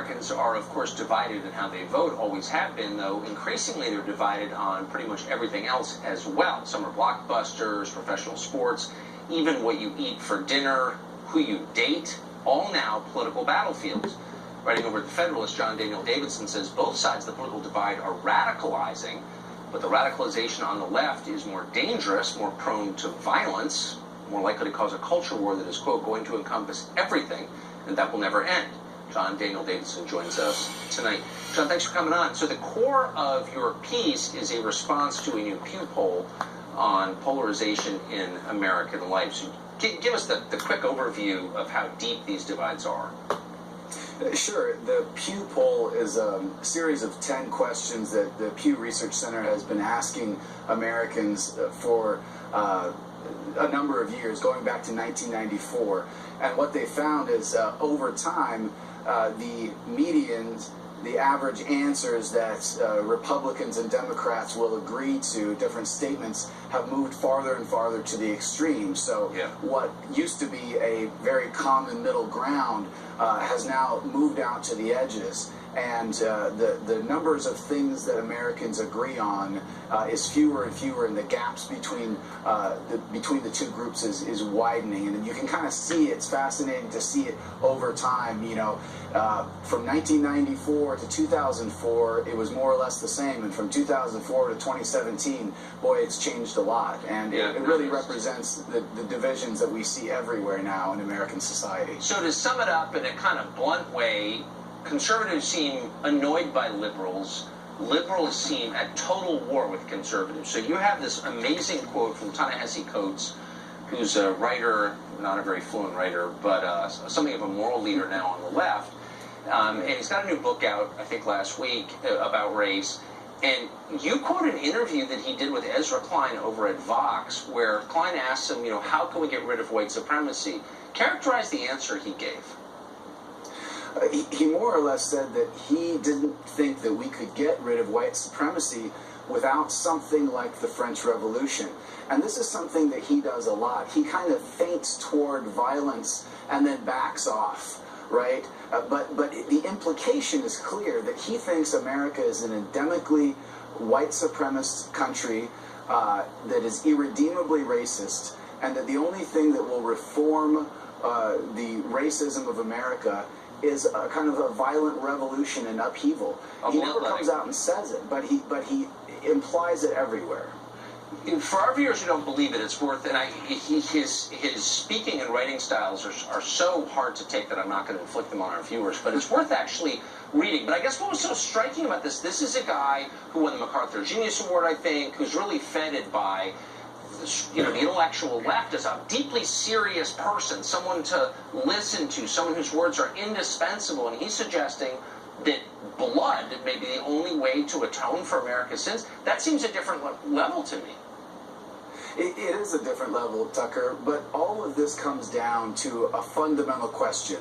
Americans are, of course, divided in how they vote, always have been, though increasingly they're divided on pretty much everything else as well. Some are blockbusters, professional sports, even what you eat for dinner, who you date, all now political battlefields. Writing over at The Federalist, John Daniel Davidson says both sides of the political divide are radicalizing, but the radicalization on the left is more dangerous, more prone to violence, more likely to cause a culture war that is, quote, going to encompass everything, and that will never end. John Daniel Davidson joins us tonight. John, thanks for coming on. So the core of your piece is a response to a new Pew poll on polarization in American life. So give us the quick overview of how deep these divides are. Sure. The Pew poll is a series of 10 questions that the Pew Research Center has been asking Americans for a number of years, going back to 1994. And what they found is over time, the medians, the average answers that Republicans and Democrats will agree to, different statements, have moved farther and farther to the extreme. So what used to be a very common middle ground has now moved out to the edges. And the numbers of things that Americans agree on is fewer and fewer, and the gaps between the two groups is widening. And you can kind of see it. It's fascinating to see it over time. You know, from 1994 to 2004, it was more or less the same, and from 2004 to 2017, boy, it's changed a lot. And it really represents the divisions that we see everywhere now in American society. So to sum it up in a kind of blunt way, conservatives seem annoyed by liberals. Liberals seem at total war with conservatives. So you have this amazing quote from Ta-Nehisi Coates, who's a writer, not a very fluent writer, but something of a moral leader now on the left. And he's got a new book out, I think last week, about race. And you quote an interview that he did with Ezra Klein over at Vox, where Klein asked him, how can we get rid of white supremacy? Characterize the answer he gave. He more or less said that he didn't think that we could get rid of white supremacy without something like the French Revolution. And this is something that he does a lot. He kind of feints toward violence and then backs off, right? But the implication is clear that he thinks America is an endemically white supremacist country that is irredeemably racist, and that the only thing that will reform the racism of America is a kind of a violent revolution and upheaval. He never comes out and says it, but he implies it everywhere. For our viewers who don't believe it, it's worth, and his speaking and writing styles are so hard to take that I'm not going to inflict them on our viewers, but it's worth actually reading. But I guess what was so striking about this is a guy who won the MacArthur Genius Award, I think, who's really feted by the intellectual left as a deeply serious person, someone to listen to, someone whose words are indispensable, and he's suggesting that blood may be the only way to atone for America's sins. That seems a different level to me. It is a different level, Tucker, but all of this comes down to a fundamental question.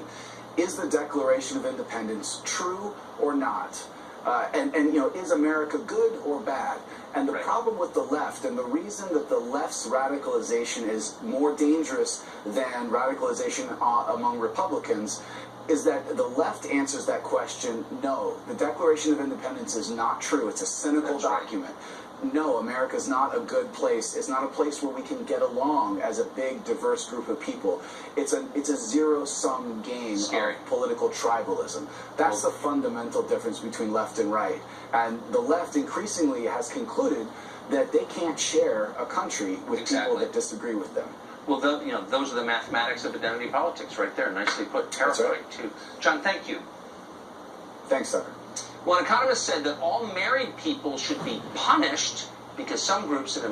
Is the Declaration of Independence true or not? And is America good or bad? And the problem with the left, and the reason that the left's radicalization is more dangerous than radicalization among Republicans, is that the left answers that question, no, the Declaration of Independence is not true. It's a cynical document. No, America's not a good place. It's not a place where we can get along as a big, diverse group of people. It's a zero-sum game of political tribalism. That's the fundamental difference between left and right. And the left increasingly has concluded that they can't share a country with people that disagree with them. Well, those are the mathematics of identity politics right there. Nicely put. Terrifying, too. John, thank you. Thanks, Tucker. Well, an economist said that all married people should be punished because some groups have